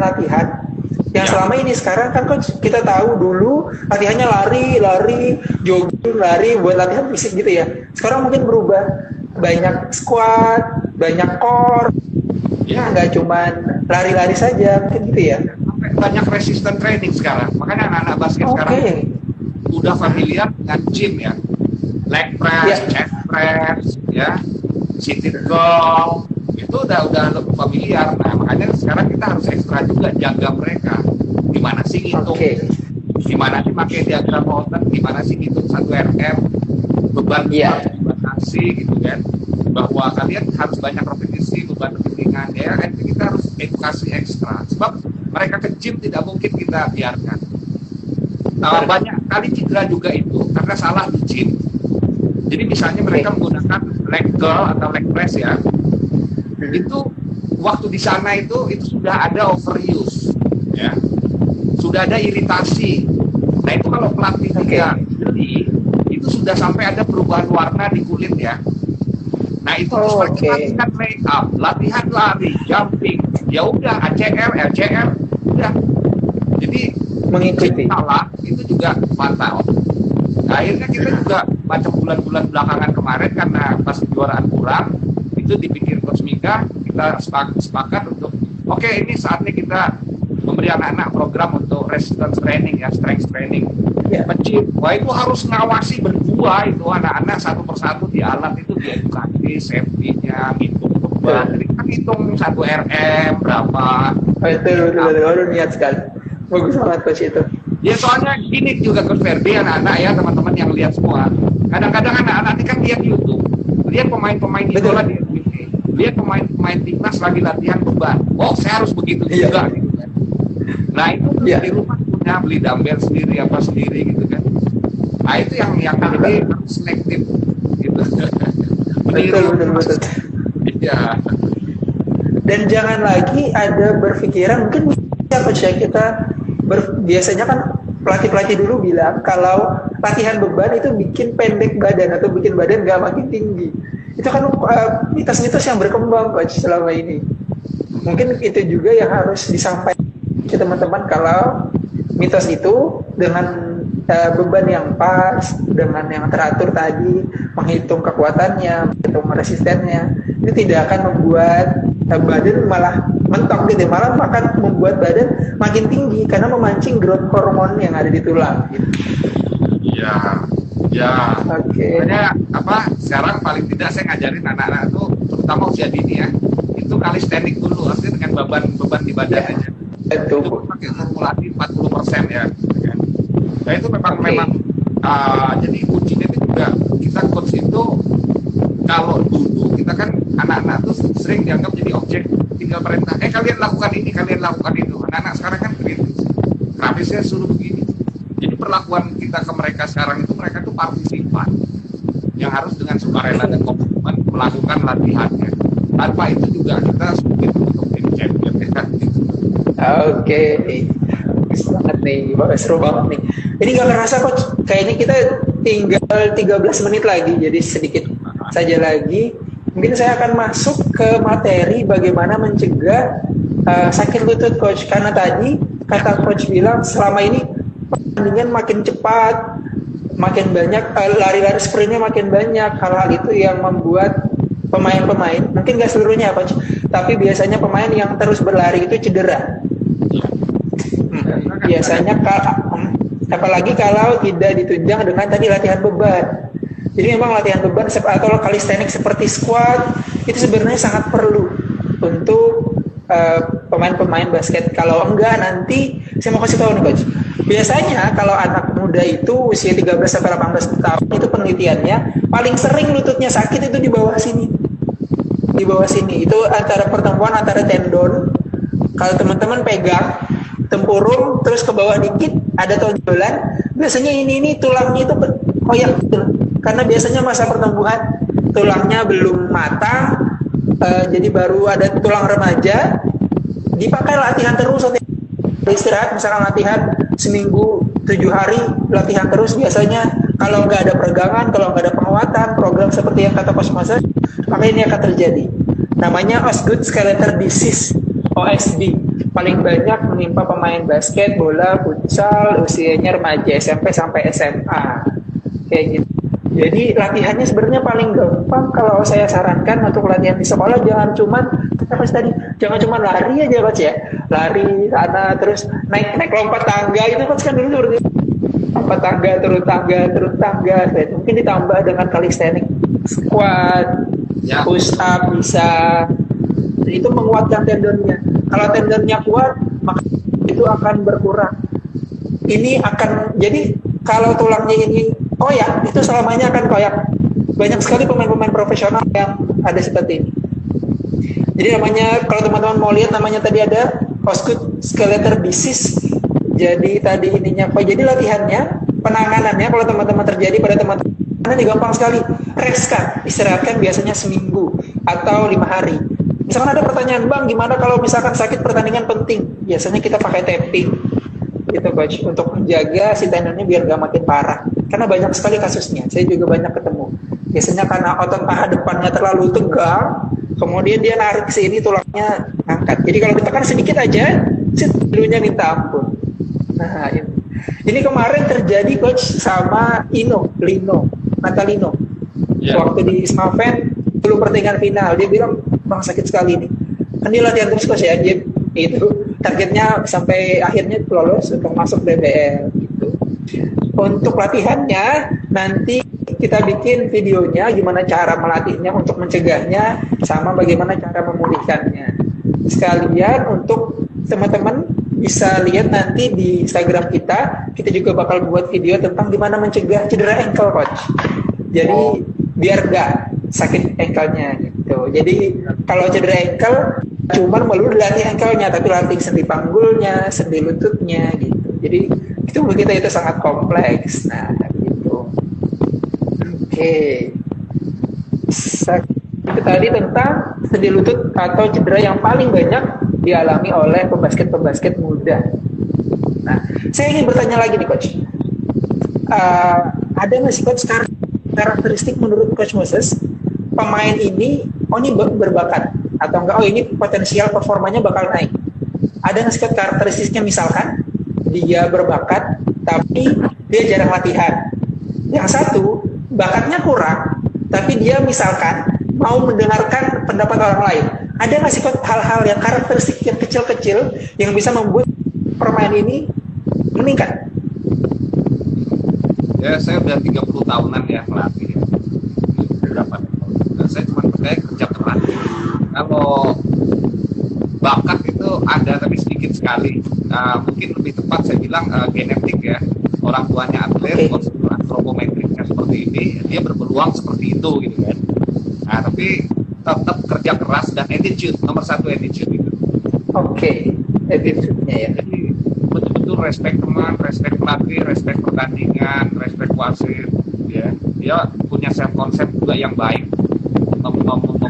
yang selama ini. Sekarang kan coach kita tahu dulu latihannya lari, jogging, buat latihan fisik gitu ya. Sekarang mungkin berubah, banyak squat, banyak core. Ya nggak cuma lari-lari saja mungkin gitu ya. Banyak resistance training sekarang. Makanya anak-anak basket sekarang udah familiar dengan gym ya. Leg press, chest press, ya, seated curl, itu udah lebih familiar. Nah makanya sekarang kita harus ekstra juga jaga mereka. Gimana sih ngitung? Gimana sih pakai diagram Holton? Gimana sih ngitung 1 RM? Beban nasi gitu kan? Bahwa kalian harus banyak repetisi, beban ringan ya. Itu kita harus edukasi ekstra. Sebab mereka ke gym tidak mungkin kita biarkan. Banyak kali cedera juga itu karena salah di gym. Jadi misalnya mereka menggunakan leg curl atau leg press ya. Itu waktu di sana itu sudah ada overuse ya. Sudah ada iritasi. Nah itu kalau pelatih tidak jeli, itu sudah sampai ada perubahan warna di kulit ya. Nah itu latihan lay up, latihan lari, jumping, ya udah ACR, LCR, udah. Jadi mengikuti salah itu juga fatal. Nah, akhirnya kita juga macam bulan-bulan belakangan kemarin karena pas kejuaraan kurang, itu dipikir Coach Mika, kita sepakat untuk oke, ini saatnya kita memberi anak-anak program untuk resistance training ya, strength training. Pencip, wah itu harus ngawasi berdua itu anak-anak satu persatu di alat itu diedukasi safety-nya, ngitung beban. Jadi kan hitung 1 RM berapa. Betul, niat sekali. Bagus banget Coach itu. Ya soalnya gini juga Coach Ferdi, anak-anak ya teman-teman yang lihat semua. Kadang-kadang anak-anak ini kan lihat YouTube, lihat pemain-pemain idola di NBA, lihat pemain-pemain timnas lagi latihan beban. Oh saya harus begitu juga gitu kan. Nah itu di rumah punya beli dumbbell sendiri apa sendiri gitu kan. Nah itu yang jadi selektif gitu. Betul. Iya. Dan jangan lagi ada berpikiran mungkin kita biasanya kan pelatih-pelatih dulu bilang kalau latihan beban itu bikin pendek badan atau bikin badan nggak makin tinggi. Itu kan mitos-mitos yang berkembang Coach selama ini. Mungkin itu juga yang harus disampaikan ke teman-teman kalau mitos itu dengan beban yang pas, dengan yang teratur tadi, menghitung kekuatannya, menghitung resistennya, itu tidak akan membuat badan malah mentok gitu, malah akan membuat badan makin tinggi karena memancing growth hormone yang ada di tulang. Gitu. Ya. Makanya sekarang paling tidak saya ngajarin anak-anak itu, terutama usia dini ya, itu kalistenik dulu, artinya dengan beban di badan aja. Itu pakai formulasi 40% ya. Nah itu memang jadi kuncinya itu juga kita coach itu kalau dulu kita kan anak-anak tuh sering dianggap jadi objek tinggal perintah. Kalian lakukan ini, kalian lakukan itu. Anak-anak sekarang kan kritis. Tapi saya suruh begini. Jadi perlakuan kita ke mereka sekarang itu mereka tuh partisipan yang harus dengan sukarela dan komitmen melakukan latihannya. Tanpa itu juga kita mungkin untuk tim champion kan gitu. Oke. Banget nih, seru banget nih. Jadi gak kerasa Coach, kayaknya kita tinggal 13 menit lagi, jadi sedikit saja lagi. Mungkin saya akan masuk ke materi bagaimana mencegah sakit lutut Coach. Karena tadi kata Coach bilang selama ini pertandingan makin cepat, makin banyak, lari-lari sprintnya makin banyak. Hal-hal itu yang membuat pemain-pemain, mungkin gak seluruhnya Coach, tapi biasanya pemain yang terus berlari itu cedera. Biasanya apalagi kalau tidak ditunjang dengan tadi latihan beban. Jadi memang latihan beban atau calisthenics seperti squat itu sebenarnya sangat perlu untuk pemain-pemain basket. Kalau enggak nanti saya mau kasih tahu nih Coach. Biasanya kalau anak muda itu usia 13 sampai 18 tahun itu penelitiannya paling sering lututnya sakit itu di bawah sini. Di bawah sini itu antara pertemuan antara tendon. Kalau teman-teman pegang tempurung terus ke bawah dikit ada tonjolan, biasanya ini tulangnya itu koyak gitu. Karena biasanya masa pertumbuhan tulangnya belum matang, jadi baru ada tulang remaja, dipakai latihan terus. Istirahat misalkan latihan seminggu 7 hari latihan terus, biasanya kalau nggak ada peregangan, kalau nggak ada penguatan program seperti yang kata Coach Masa, maka ini akan terjadi. Namanya Osgood Skeletal Disease, OSD. Paling banyak menimpa pemain basket, bola, futsal, usianya remaja SMP sampai SMA. Kayak gitu. Jadi latihannya sebenarnya paling gampang kalau saya sarankan untuk latihan di sekolah jangan cuma lari aja Coach ya. Lari sana terus naik lompat tangga itu kan dulu seperti lompat tangga, turun tangga. Mungkin ditambah dengan calisthenics, squat, push up bisa. itu menguatkan tendonnya. Kalau tendonnya kuat, maka itu akan berkurang. Ini akan, jadi kalau tulangnya ini koyak, itu selamanya akan koyak. Banyak sekali pemain-pemain profesional yang ada seperti ini. Jadi namanya, kalau teman-teman mau lihat, namanya tadi ada Osgood-Schlatter disease. Jadi tadi ininya, jadi latihannya, penanganannya kalau teman-teman terjadi pada teman-teman, ini gampang sekali. Restkan, istirahatkan biasanya seminggu atau 5 hari. Misalkan ada pertanyaan, Bang, gimana kalau misalkan sakit pertandingan penting? Biasanya kita pakai tapping, gitu coach, untuk menjaga si tendonnya biar gak makin parah. Karena banyak sekali kasusnya, saya juga banyak ketemu. Biasanya karena otot paha depannya terlalu tegang, kemudian dia narik ke sini, tulangnya angkat. Jadi kalau ditekan sedikit aja, dulunya minta ampun. Nah, ini kemarin terjadi coach sama Lino Natalino. Yeah. Waktu di Ismaven, belum pertandingan final, dia bilang, Bang, sakit sekali nih. Kan dia latihan terus coach ya, dia itu targetnya sampai akhirnya lolos untuk masuk DBL gitu. Untuk latihannya nanti kita bikin videonya gimana cara melatihnya untuk mencegahnya sama bagaimana cara memulihkannya. Sekalian untuk teman-teman bisa lihat nanti di Instagram kita juga bakal buat video tentang gimana mencegah cedera ankle coach. Jadi biar gak sakit ankle-nya gitu. Jadi kalau cedera ankle cuman melulu latih ankle-nya, tapi latih sendi panggulnya, sendi lututnya gitu. Jadi itu kita itu sangat kompleks. Nah, gitu. Oke. Itu tadi tentang sendi lutut atau cedera yang paling banyak dialami oleh pembasket muda. Nah, saya ingin bertanya lagi nih coach. Ada nggak sih coach karakteristik menurut Coach Moses pemain ini, ini berbakat atau enggak? Oh, ini potensial performanya bakal naik. Ada nggak sih karakteristiknya, misalkan dia berbakat tapi dia jarang latihan. Yang satu bakatnya kurang, tapi dia misalkan mau mendengarkan pendapat orang lain. Ada nggak sih hal-hal yang karakteristik yang kecil-kecil yang bisa membuat pemain ini meningkat? Ya, saya udah 30 tahunan ya melatih. Berapa? Saya cuma percaya kerja keras. Kalau bakat itu ada tapi sedikit sekali. Mungkin lebih tepat saya bilang genetik ya. Orang tuanya atlet, prosedur antropometriknya seperti ini, dia berpeluang seperti itu gitu kan. Nah, tapi tetap kerja keras dan attitude, nomor satu attitude itu. Attitude-nya ya. Jadi betul-betul respect teman, respect pelatih, respect pertandingan, respect wasit, ya. Dia punya self concept juga yang baik,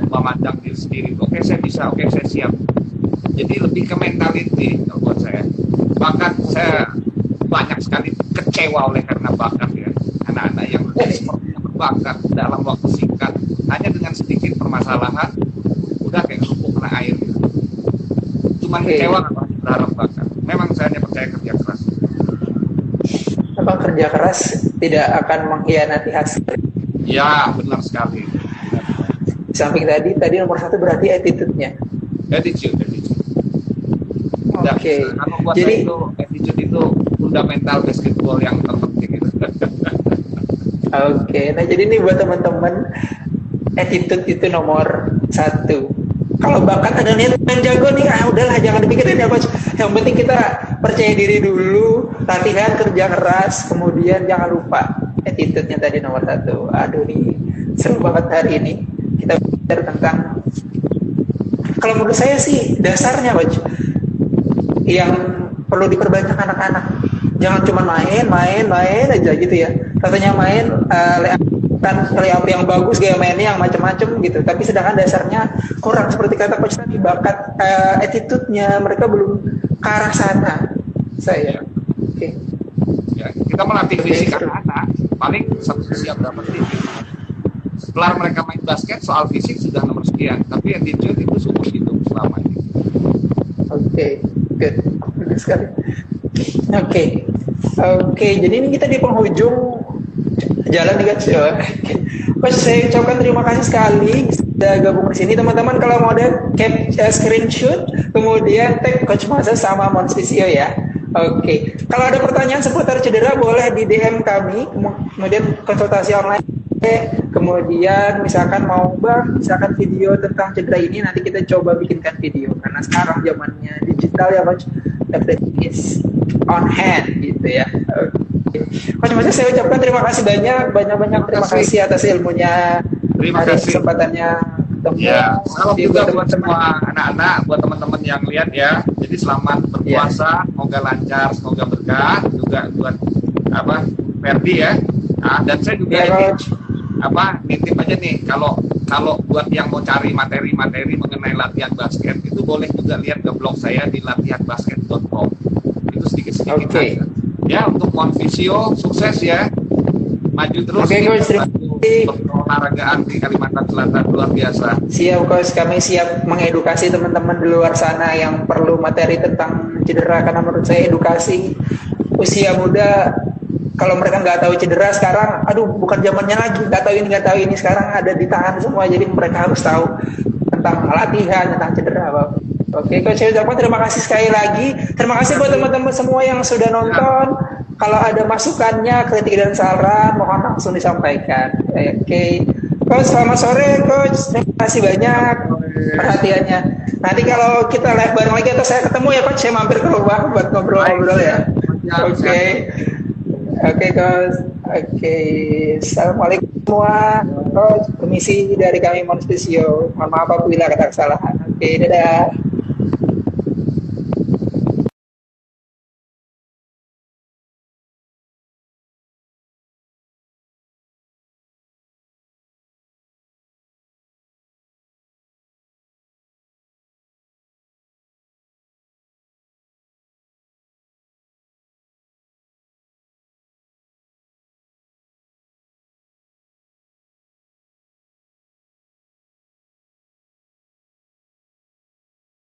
memandang diri sendiri. Oke, saya bisa, oke, saya siap. Jadi lebih ke mentality kalau buat saya. Bahkan saya banyak sekali kecewa oleh karena bakat ya. Anak-anak yang sepertinya berbakat dalam waktu singkat, hanya dengan sedikit permasalahan, udah kayak kerupuk kena air. Cuman kecewa kalau berharap bakat. Memang saya hanya percaya kerja keras. Memang kerja keras tidak akan mengkhianati hasil. Ya, benar sekali. Samping tadi nomor satu berarti attitude-nya. Attitude. Kalau buat jadi, saya itu attitude itu fundamental basketball yang terpenting itu. Nah jadi ini buat teman-teman, attitude itu nomor satu. Kalau bakat ada niat main jago nih, udahlah jangan dipikirin ya coach. Yang penting kita percaya diri dulu, latihan, kerja keras, kemudian jangan lupa attitude-nya tadi nomor satu. Aduh nih seru banget hari ini kita bicara tentang, kalau menurut saya sih dasarnya coach, yang perlu diperbanyak anak-anak. Jangan cuma main aja gitu ya. Katanya main layup yang bagus, gaya mainnya yang macam-macam gitu. Tapi sedangkan dasarnya kurang, seperti kata coach tadi, bakat, attitude-nya mereka belum ke arah sana. Saya. Ya, kita melatih fisik anak-anak paling satu siap berapa sih? Setelah mereka main basket, soal fisik sudah nomor sekian. Tapi attitude itu seumur hidup selama ini. Good sekali. Jadi ini kita di penghujung jalan nih guys. Coach, saya ucapkan terima kasih sekali sudah gabung di sini. Teman-teman kalau mau ada screenshot, kemudian tag Coach Moses sama Mons Physio ya. Kalau ada pertanyaan seputar cedera boleh di DM kami, kemudian konsultasi online kemudian misalkan mau bang, misalkan video tentang cedera ini nanti kita coba bikinkan video karena sekarang zamannya digital ya coach, everything is on hand gitu ya. Coach Moses, saya ucapkan terima kasih banyak terima kasih atas ilmunya, terima kasih kesempatannya. Ya, salam juga buat semua anak-anak, buat teman-teman yang lihat ya. Jadi selamat berpuasa, semoga lancar, semoga berkah juga buat Ferdi ya. Nah, dan saya juga nitip aja nih, kalau buat yang mau cari materi-materi mengenai latihan basket itu boleh juga lihat ke blog saya di latihanbasket.com. Itu sedikit-sedikit aja. Ya, untuk One Visio sukses ya. Maju terus. Olahragaan di Kalimantan Selatan luar biasa. Siap coach, kami siap mengedukasi teman-teman di luar sana yang perlu materi tentang cedera, karena menurut saya edukasi usia muda, kalau mereka nggak tahu cedera sekarang, aduh bukan zamannya lagi, nggak tahu ini sekarang ada di tangan semua, jadi mereka harus tahu tentang latihan, tentang cedera. Oke coach, saya ucapkan terima kasih sekali lagi. Terima kasih buat teman-teman semua yang sudah nonton. Kalau ada masukannya, kritik dan saran, mohon langsung disampaikan. Oke. Coach, selamat sore, Coach. Terima kasih banyak perhatiannya. Nanti kalau kita live bareng lagi atau saya ketemu ya, Coach, saya mampir ke rumah buat ngobrol-ngobrol ya. Oke. Oke, Coach. Oke. Assalamualaikum semua. Coach, komisi dari kami Monistisio. Mohon maaf apabila ada kesalahan. Oke, dadah.